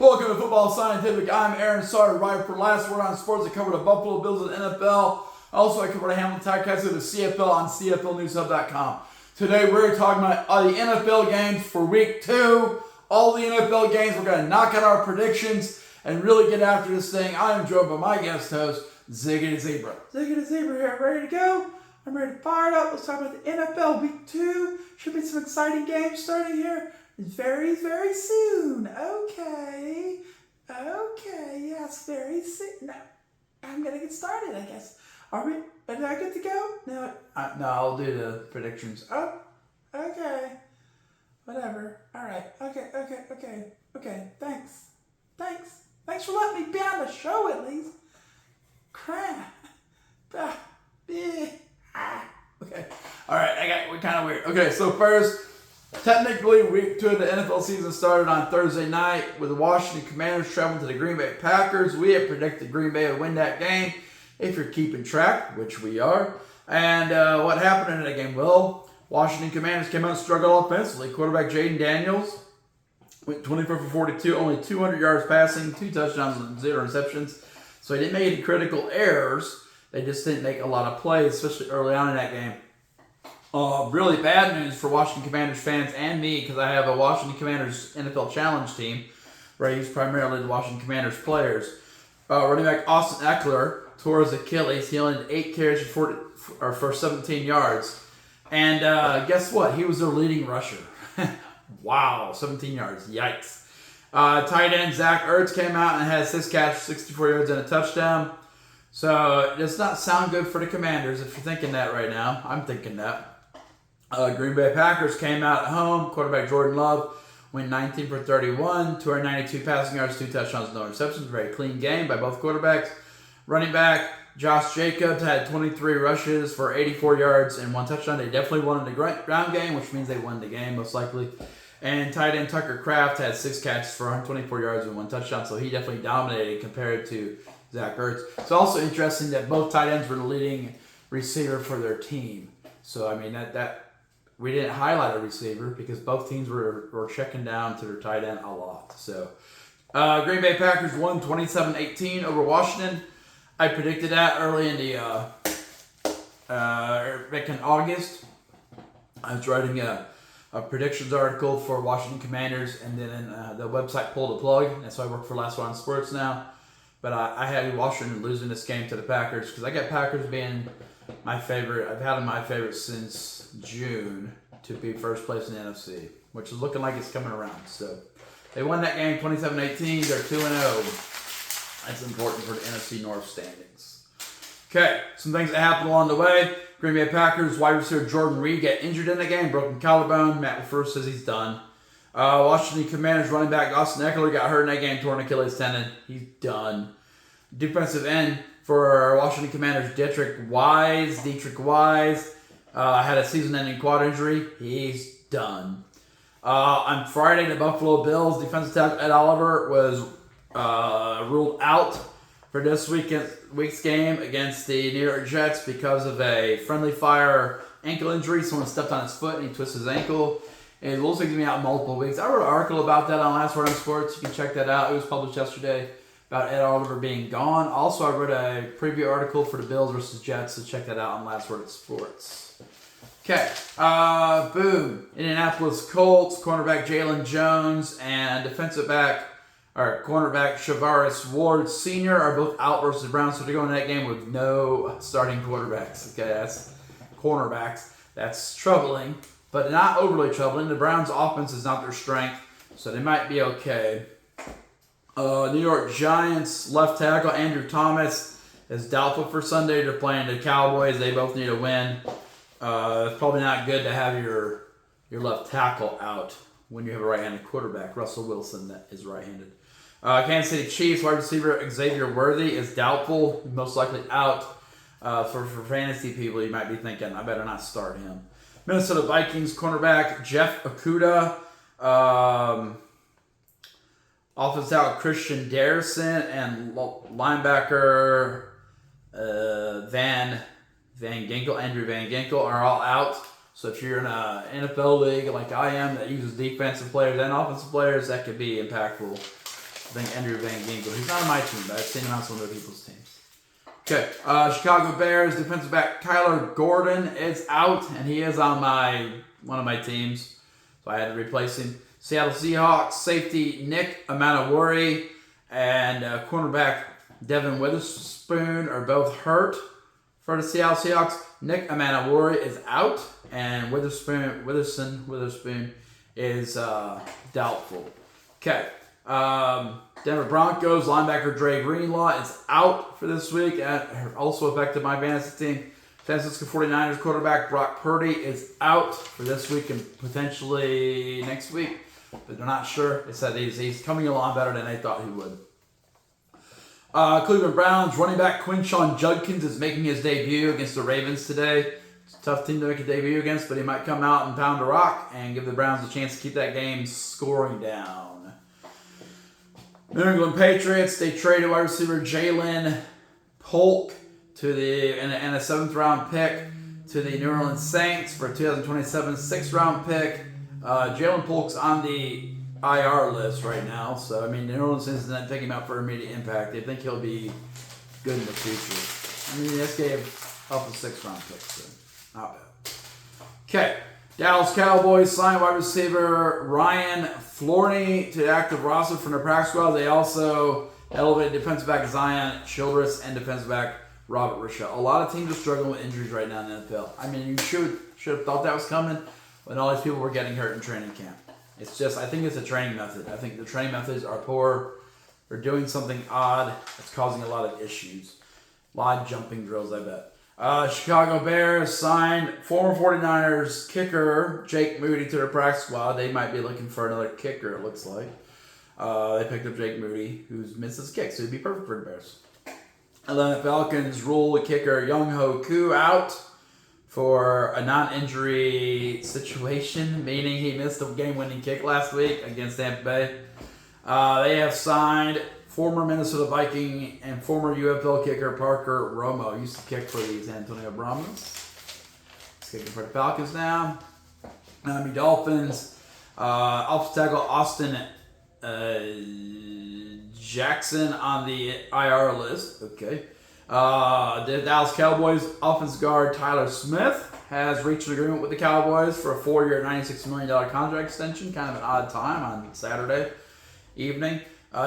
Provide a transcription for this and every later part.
Welcome to Football Scientific. I'm Aaron Sauter, writer for Last Word on Sports. I cover the Buffalo Bills and NFL. Also, I cover the Hamilton Ticats of the CFL on CFLNewsHub.com. Today, we're talking about the NFL games for Week 2. All the NFL games, we're going to knock out our predictions and really get after this thing. I am joined by my guest host, Ziggy the Zebra. Ziggy the Zebra here, ready to go? I'm ready to fire it up. Let's talk about the NFL Week 2. Should be some exciting games starting here very, very soon. Okay, yes, very soon. No, I'm going to get started, I guess. Are we I good to go? No, I'll do the predictions. Oh, okay. Whatever. All right. Okay. Thanks for letting me be on the show at least. Crap. Okay. All right. We're kind of weird. Okay. So first, technically, Week 2 of the NFL season started on Thursday night with the Washington Commanders traveling to the Green Bay Packers. We had predicted Green Bay would win that game, if you're keeping track, which we are. And what happened in that game? Well, Washington Commanders came out and struggled offensively. Quarterback Jaden Daniels went 24 for 42, only 200 yards passing, 2 touchdowns and 0 interceptions. So he didn't make any critical errors. They just didn't make a lot of plays, especially early on in that game. Really bad news for Washington Commanders fans and me, because I have a Washington Commanders NFL Challenge team where I use primarily the Washington Commanders players. Running back Austin Eckler tore his Achilles. He only had 8 carries for 17 yards. And guess what? He was their leading rusher. Wow, 17 yards. Yikes. Tight end Zach Ertz came out and had 6 catches, 64 yards, and a touchdown. So it does not sound good for the Commanders if you're thinking that right now. I'm thinking that. Green Bay Packers came out at home. Quarterback Jordan Love went 19 for 31, 292 passing yards, 2 touchdowns, no interceptions. Very clean game by both quarterbacks. Running back Josh Jacobs had 23 rushes for 84 yards and 1 touchdown. They definitely won in the ground game, which means they won the game most likely. And tight end Tucker Kraft had 6 catches for 124 yards and 1 touchdown, so he definitely dominated compared to Zach Ertz. It's also interesting that both tight ends were the leading receiver for their team. So, I mean, that we didn't highlight a receiver because both teams were checking down to their tight end a lot. So, Green Bay Packers won 27-18 over Washington. I predicted that early in the back in August. I was writing a predictions article for Washington Commanders, and then the website pulled the plug, and so I work for Last Word on Sports now. But I had Washington losing this game to the Packers because I got Packers being my favorite. I've had them my favorite since June to be first place in the NFC, which is looking like it's coming around. So they won that game 27-18. They're 2-0. That's important for the NFC North standings. Okay, some things that happened along the way. Green Bay Packers wide receiver Jordan Reed got injured in the game, broken collarbone. Matt LaFleur says he's done. Washington Commanders running back Austin Eckler got hurt in that game, torn Achilles tendon. He's done. Defensive end for Washington Commanders Dietrich Wise had a season-ending quad injury. He's done. On Friday, the Buffalo Bills defensive tackle Ed Oliver was ruled out for this week's game against the New York Jets because of a friendly fire ankle injury. Someone stepped on his foot and he twisted his ankle. And it looks like he's going to be out multiple weeks. I wrote an article about that on Last Word on Sports. You can check that out. It was published yesterday about Ed Oliver being gone. Also, I wrote a preview article for the Bills versus Jets, so check that out on Last Word on Sports. Okay, boom. Indianapolis Colts, cornerback Jalen Jones, and cornerback Shavaris Ward Sr. are both out versus the Browns, so they're going to that game with no starting quarterbacks. Okay, that's cornerbacks. That's troubling, but not overly troubling. The Browns' offense is not their strength, so they might be okay. New York Giants left tackle Andrew Thomas is doubtful for Sunday. They're playing the Cowboys. They both need a win. It's probably not good to have your left tackle out when you have a right-handed quarterback. Russell Wilson that is right-handed. Kansas City Chiefs wide receiver Xavier Worthy is doubtful, most likely out. For fantasy people, you might be thinking, I better not start him. Minnesota Vikings cornerback Jeff Okudah. Offensive tackle Christian Darrison and linebacker Andrew Van Ginkel are all out. So if you're in an NFL league like I am that uses defensive players and offensive players, that could be impactful. think Andrew Van Ginkel. He's not on my team, but I've seen him on some other people's teams. Okay, Chicago Bears defensive back Kyler Gordon is out, and he is on one of my teams, so I had to replace him. Seattle Seahawks safety Nick Amanawori and cornerback Devin Witherspoon are both hurt for the Seattle Seahawks. Nick Amanawori is out, and Witherspoon is doubtful. Okay. Denver Broncos linebacker Dre Greenlaw is out for this week. Also affected my fantasy team. San Francisco 49ers quarterback Brock Purdy is out for this week and potentially next week, but they're not sure. They said he's coming along better than they thought he would. Cleveland Browns running back Quinshon Judkins is making his debut against the Ravens today. It's a tough team to make a debut against, but he might come out and pound the rock and give the Browns a chance to keep that game scoring down. New England Patriots, they traded wide receiver Jalen Polk and a 7th round pick to the New Orleans Saints for a 2027 6th round pick. Jalen Polk's on the IR list right now, so I mean, the New Orleans Saints isn't taking him out for immediate impact. They think he'll be good in the future. I mean, this gave up a 6th round pick, so not bad. Okay. Dallas Cowboys signed wide receiver Ryan Florney to the active roster from their practice squad. They also elevated defensive back Zion Childress and defensive back Robert Rochelle. A lot of teams are struggling with injuries right now in the NFL. I mean, you should have thought that was coming when all these people were getting hurt in training camp. It's just, I think it's a training method. I think the training methods are poor. They're doing something odd that's causing a lot of issues. A lot of jumping drills, I bet. Chicago Bears signed former 49ers kicker Jake Moody to their practice squad. They might be looking for another kicker, it looks like. They picked up Jake Moody, who's missed his kick, so he'd be perfect for the Bears. Atlanta Falcons rule the kicker Young-Ho Koo out for a non-injury situation, meaning he missed a game-winning kick last week against Tampa Bay. They have signed former Minnesota Viking and former UFL kicker Parker Romo. Used to kick for the San Antonio Brahmas. He's kicking for the Falcons now. Miami Dolphins. Offensive tackle Austin Jackson on the IR list. Okay. The Dallas Cowboys offensive guard Tyler Smith has reached an agreement with the Cowboys for a 4-year, $96 million contract extension. Kind of an odd time on Saturday evening.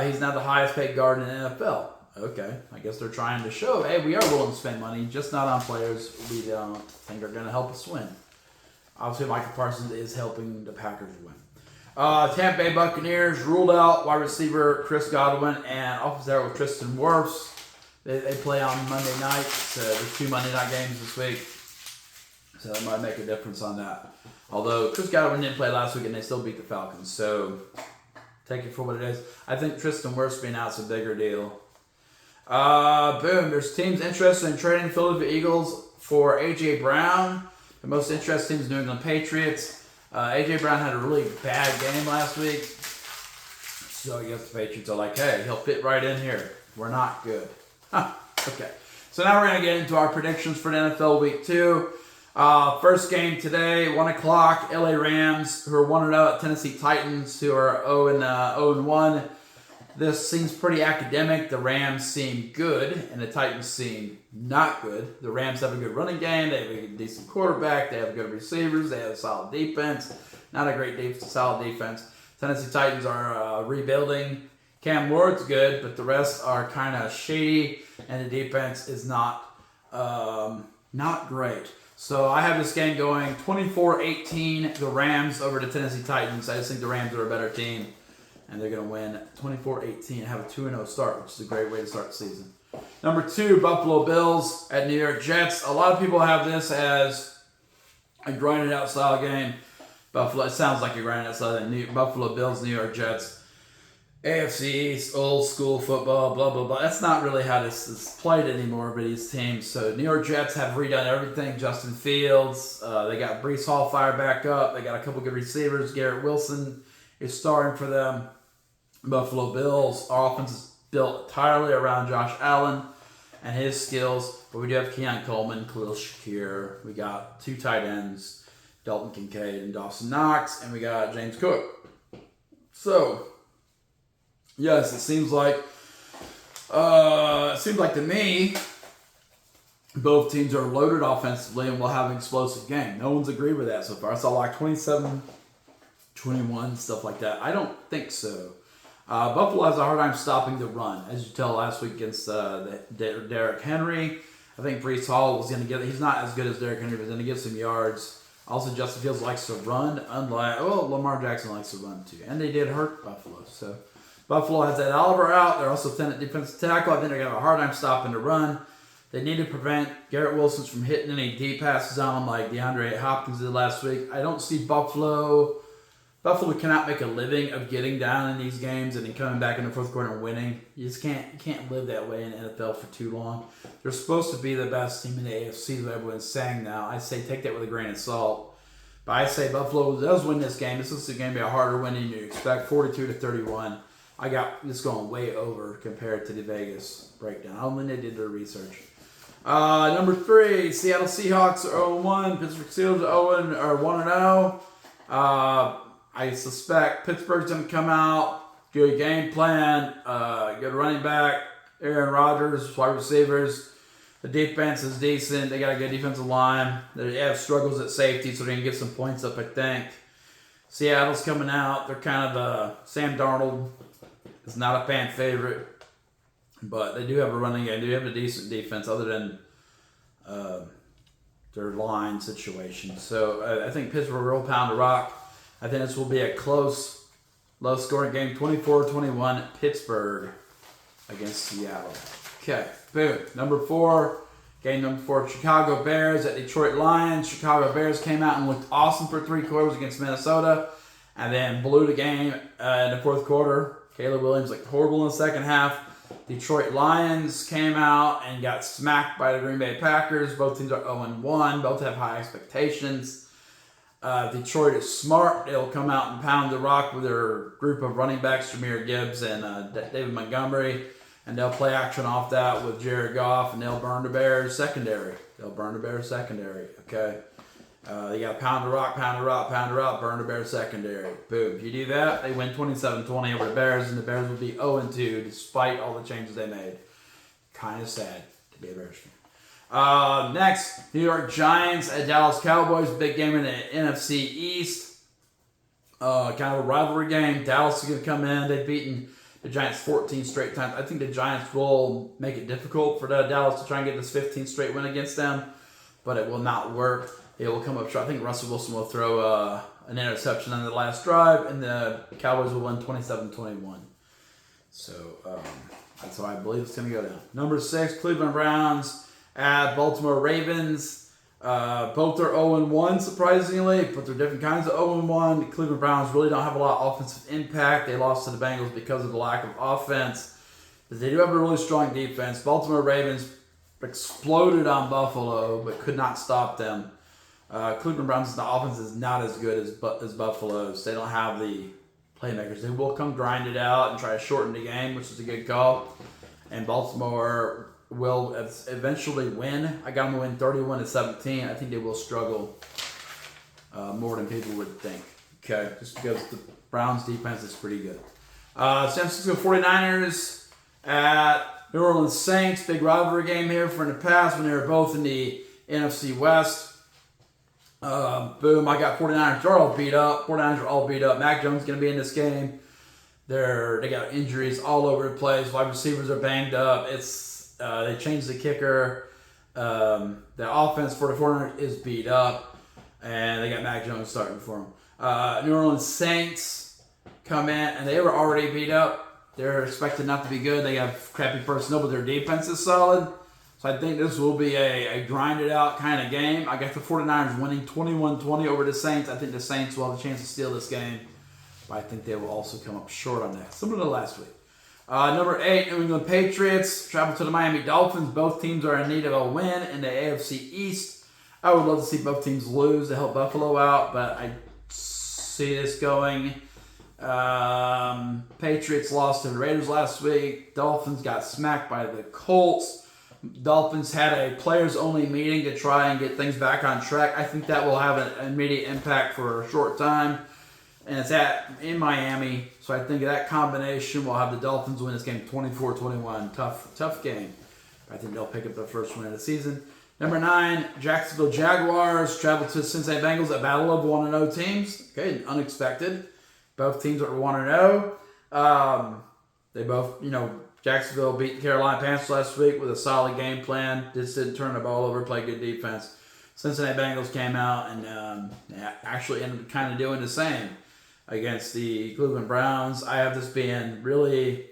He's now the highest paid guard in the NFL. Okay, I guess they're trying to show, hey, we are willing to spend money, just not on players we don't think are going to help us win. Obviously, Michael Parsons is helping the Packers win. Tampa Bay Buccaneers ruled out wide receiver Chris Godwin and offensive tackle Tristan Wirfs. They play on Monday night, so there's 2 Monday night games this week. So that might make a difference on that. Although Chris Godwin didn't play last week and they still beat the Falcons, so take it for what it is. I think Tristan Wirfs being out is a bigger deal. Boom. There's teams interested in trading Philadelphia Eagles for A.J. Brown. The most interested team is New England Patriots. A.J. Brown had a really bad game last week. So I guess the Patriots are like, hey, he'll fit right in here. We're not good. Okay. So now we're going to get into our predictions for the NFL Week 2. First game today, 1 o'clock, LA Rams, who are 1-0 at Tennessee Titans, who are 0-1. This seems pretty academic. The Rams seem good, and the Titans seem not good. The Rams have a good running game. They have a decent quarterback. They have good receivers. They have a solid defense. Not a great defense, solid defense. Tennessee Titans are rebuilding. Cam Ward's good, but the rest are kind of shady, and the defense is not great. So I have this game going 24-18, the Rams over the Tennessee Titans. I just think the Rams are a better team, and they're going to win 24-18 and have a 2-0 start, which is a great way to start the season. Number 2, Buffalo Bills at New York Jets. A lot of people have this as a grinded-out style game. It sounds like a grinded-out style game. Buffalo Bills, New York Jets. AFC East, old school football, blah, blah, blah. That's not really how this is played anymore by these teams. So New York Jets have redone everything. Justin Fields, they got Breece Hall fired back up. They got a couple good receivers. Garrett Wilson is starting for them. Buffalo Bills, our offense is built entirely around Josh Allen and his skills. But we do have Keon Coleman, Khalil Shakir. We got 2 tight ends, Dalton Kincaid and Dawson Knox. And we got James Cook. So Yes, it seems like to me both teams are loaded offensively and will have an explosive game. No one's agreed with that so far. I saw like 27-21, stuff like that. I don't think so. Buffalo has a hard time stopping the run, as you tell last week against Derrick Henry. I think Breece Hall was going to get. He's not as good as Derrick Henry, but he's going to get some yards. Also, Justin Fields likes to run, unlike Lamar Jackson likes to run too, and they did hurt Buffalo. So Buffalo has Ed Oliver out. They're also thin at defensive tackle. I think they're going to have a hard time stopping the run. They need to prevent Garrett Wilson from hitting any deep passes on him like DeAndre Hopkins did last week. I don't see Buffalo. Buffalo cannot make a living of getting down in these games and then coming back in the fourth quarter and winning. You just can't live that way in the NFL for too long. They're supposed to be the best team in the AFC that everyone's saying now. I say take that with a grain of salt. But I say Buffalo does win this game. This is going to be a harder win than you expect, 42-31. I got this going way over compared to the Vegas breakdown. I don't think they did their research. Number 3, Seattle Seahawks are 0-1. Pittsburgh Steelers are 1-0. I suspect Pittsburgh's going to come out, good game plan, good running back, Aaron Rodgers, wide receivers. The defense is decent. They got a good defensive line. They have struggles at safety, so they're going to get some points up, I think. Seattle's coming out. They're kind of Sam Darnold is not a fan favorite, but they do have a running game. They do have a decent defense other than their line situation. So I think Pittsburgh will pound the rock. I think this will be a close, low-scoring game, 24-21, Pittsburgh against Seattle. Okay, boom. Number 4, Chicago Bears at Detroit Lions. Chicago Bears came out and looked awesome for 3 quarters against Minnesota and then blew the game in the fourth quarter. Caleb Williams looked horrible in the second half. Detroit Lions came out and got smacked by the Green Bay Packers. Both teams are 0-1. Both have high expectations. Detroit is smart. They'll come out and pound the rock with their group of running backs, Jahmyr Gibbs and David Montgomery. And they'll play action off that with Jared Goff, and they'll burn the Bears secondary. Okay? They got pound the rock, burn the Bears secondary. Boom. If you do that, they win 27-20 over the Bears, and the Bears will be 0-2 despite all the changes they made. Kind of sad to be a Bears fan. Next, New York Giants at Dallas Cowboys. Big game in the NFC East. Kind of a rivalry game. Dallas is going to come in. They've beaten the Giants 14 straight times. I think the Giants will make it difficult for Dallas to try and get this 15th straight win against them, but it will not work. They will come up short. I think Russell Wilson will throw an interception on the last drive, and the Cowboys will win 27-21. So that's how I believe it's going to go down. Number 6, Cleveland Browns at Baltimore Ravens. Both are 0-1, surprisingly, but they're different kinds of 0-1. The Cleveland Browns really don't have a lot of offensive impact. They lost to the Bengals because of the lack of offense. But they do have a really strong defense. Baltimore Ravens exploded on Buffalo, but could not stop them. Cleveland Browns' the offense is not as good as Buffalo's. They don't have the playmakers. They will come grind it out and try to shorten the game, which is a good call. And Baltimore will eventually win. I got them to win 31-17. I think they will struggle more than people would think. Okay, just because the Browns' defense is pretty good. San Francisco 49ers at New Orleans Saints. Big rivalry game here from the past when they were both in the NFC West. Boom, I got 49ers. They're all beat up. 49ers are all beat up. Mac Jones is going to be in this game. They got injuries all over the place. Wide receivers are banged up. They changed the kicker. The offense for the 49ers is beat up. And they got Mac Jones starting for them. New Orleans Saints come in, and they were already beat up. They're expected not to be good. They have crappy personnel, but their defense is solid. So I think this will be a grinded-out kind of game. I got the 49ers winning 21-20 over the Saints. I think the Saints will have a chance to steal this game. But I think they will also come up short on that, similar to last week. Number 8, New England Patriots travel to the Miami Dolphins. Both teams are in need of a win in the AFC East. I would love to see both teams lose to help Buffalo out, but I see this going. Patriots lost to the Raiders last week. Dolphins got smacked by the Colts. Dolphins had a players-only meeting to try and get things back on track. I think that will have an immediate impact for a short time. And it's in Miami, So I think that combination will have the Dolphins win this game 24-21. Tough game. I think they'll pick up their first win of the season. Number 9, Jacksonville Jaguars travel to Cincinnati Bengals, a battle of 1-0 teams. Okay, unexpected. Both teams are 1-0. They both, Jacksonville beat the Carolina Panthers last week with a solid game plan. Just didn't turn the ball over, play good defense. Cincinnati Bengals came out and actually ended up kind of doing the same against the Cleveland Browns. I have this being really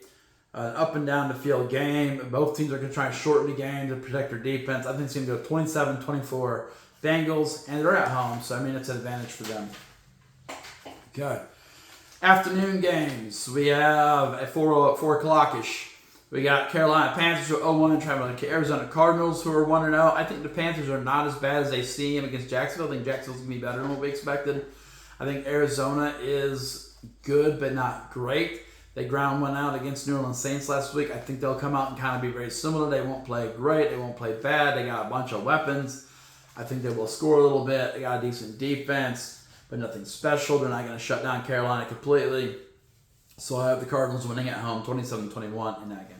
an up and down the field game. Both teams are going to try and shorten the game to protect their defense. I think it's going to go 27-24 Bengals, and they're at home, so it's an advantage for them. Okay. Afternoon games. We have at 4 o'clock-ish. We got Carolina Panthers who are 0-1 and traveling to Arizona Cardinals who are 1-0. I think the Panthers are not as bad as they seem against Jacksonville. I think Jacksonville's going to be better than what we expected. I think Arizona is good but not great. They ground one out against New Orleans Saints last week. I think they'll come out and kind of be very similar. They won't play great. They won't play bad. They got a bunch of weapons. I think they will score a little bit. They got a decent defense, but nothing special. They're not going to shut down Carolina completely. So I have the Cardinals winning at home 27-21 in that game.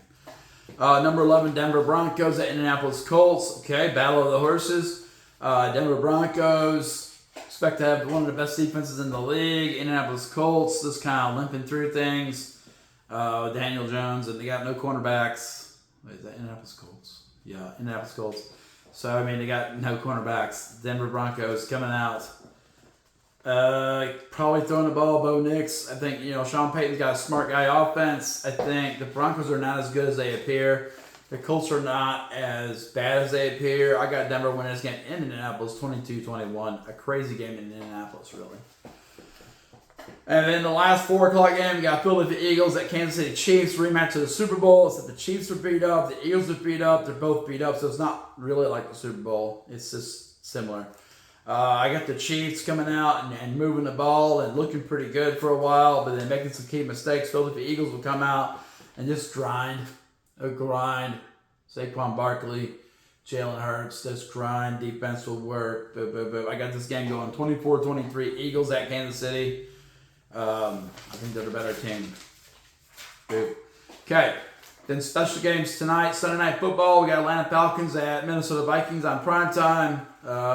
Number 11, Denver Broncos at Indianapolis Colts. Okay, battle of the horses. Denver Broncos expect to have one of the best defenses in the league. Indianapolis Colts just kind of limping through things. Daniel Jones, and they got no cornerbacks. Wait, is that Indianapolis Colts? Yeah, Indianapolis Colts. So, they got no cornerbacks. Denver Broncos coming out. Probably throwing the ball, Bo Nix. I think, Sean Payton's got a smart guy offense. I think the Broncos are not as good as they appear. The Colts are not as bad as they appear. I got Denver winning this game in Indianapolis 22-21. A crazy game in Indianapolis, really. And then the last 4 o'clock game, we got Philadelphia Eagles at Kansas City Chiefs, rematch of the Super Bowl. It's that the Chiefs are beat up, the Eagles are beat up, they're both beat up, so it's not really like the Super Bowl. It's just similar. I got the Chiefs coming out and moving the ball and looking pretty good for a while, but then making some key mistakes. Philadelphia Eagles will come out and just grind. Saquon Barkley, Jalen Hurts, just grind. Defense will work. I got this game going 24-23. Eagles at Kansas City. I think they're the better team. Okay. Then special games tonight. Sunday Night Football. We got Atlanta Falcons at Minnesota Vikings on primetime.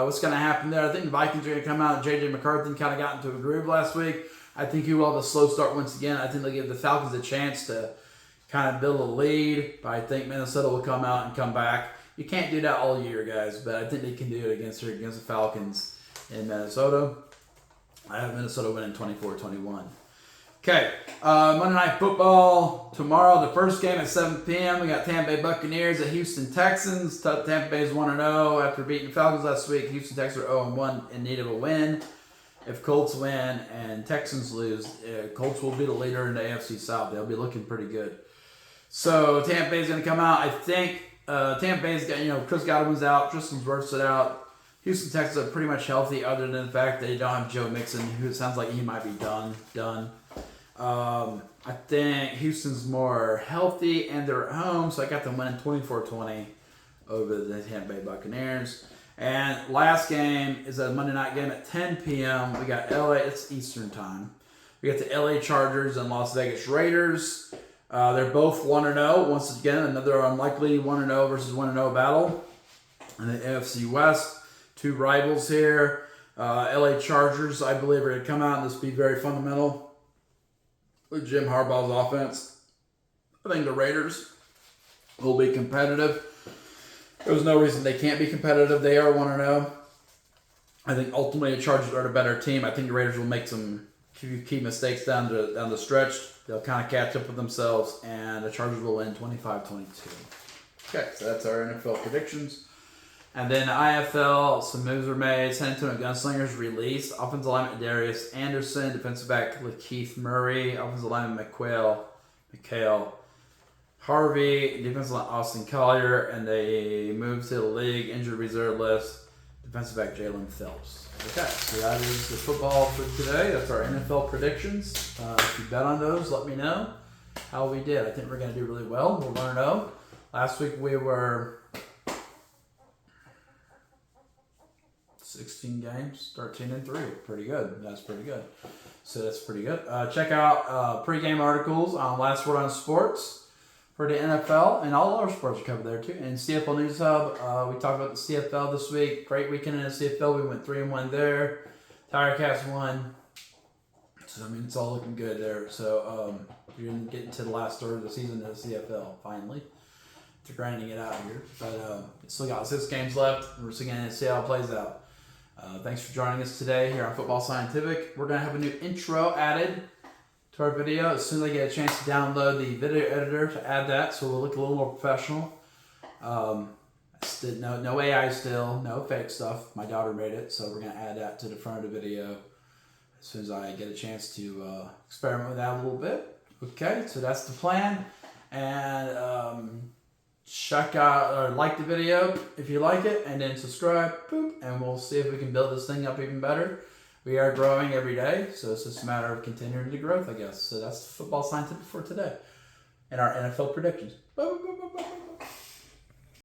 What's going to happen there? I think the Vikings are going to come out. J.J. McCarthy kind of got into a groove last week. I think he will have a slow start once again. I think they'll give the Falcons a chance to kind of build a lead. But I think Minnesota will come out and come back. You can't do that all year, guys, but I think they can do it against the Falcons in Minnesota. I have Minnesota winning 24-21. Okay, Monday Night Football. Tomorrow, the first game at 7 p.m. We got Tampa Bay Buccaneers at Houston Texans. Tampa Bay is 1-0 after beating the Falcons last week. Houston Texans are 0-1 in need of a win. If Colts win and Texans lose, Colts will be the leader in the AFC South. They'll be looking pretty good. So Tampa Bay is going to come out. I think Tampa Bay's got, Chris Godwin's out. Tristan Wirfs is out. Houston Texans are pretty much healthy other than the fact that they don't have Joe Mixon, who sounds like he might be done. I think Houston's more healthy and they're at home, so I got them winning 24-20 over the Tampa Bay Buccaneers. And last game is a Monday night game at 10 p.m. We got LA, it's Eastern time. We got the LA Chargers and Las Vegas Raiders. They're both 1-0. Once again, another unlikely 1-0 versus 1-0 battle in the AFC West. Two rivals here. LA Chargers, I believe, are going to come out and just be very fundamental with Jim Harbaugh's offense. I think the Raiders will be competitive. There's no reason they can't be competitive. They are 1-0. I think ultimately the Chargers are the better team. I think the Raiders will make some key mistakes down the stretch. They'll kind of catch up with themselves, and the Chargers will win 25-22. Okay, so that's our NFL predictions. And then IFL, some moves were made. San Antonio Gunslingers released offensive lineman Darius Anderson, defensive back Lakeith Murray, offensive lineman Mikhail Harvey, defensive lineman Austin Collier, and they moved to the league injured reserve list, defensive back Jalen Phelps. Okay, so that is the football for today. That's our NFL predictions. If you bet on those, let me know how we did. I think we're going to do really well. We'll 1-0. Last week we were 16 games, 13-3. Pretty good. That's pretty good. So that's pretty good. Check out pregame articles on Last Word on Sports for the NFL, and all other sports are covered there too. And CFL News Hub, we talked about the CFL this week. Great weekend in the CFL. We went 3-1 there. Tirecast won. So I mean, it's all looking good there. So you're getting to the last third of the season of the CFL finally. To grinding it out here, but still got 6 games left. We're still going to see how it plays out. Thanks for joining us today here on Football Scientific. We're going to have a new intro added to our video as soon as I get a chance to download the video editor to add that, so we'll look a little more professional. No AI still, no fake stuff. My daughter made it, so we're going to add that to the front of the video as soon as I get a chance to experiment with that a little bit. Okay, so that's the plan, and check out or like the video if you like it, and then subscribe, and we'll see if we can build this thing up even better. We are growing every day, so it's just a matter of continuing the growth, I guess. So that's Football Scientific for today and our NFL predictions.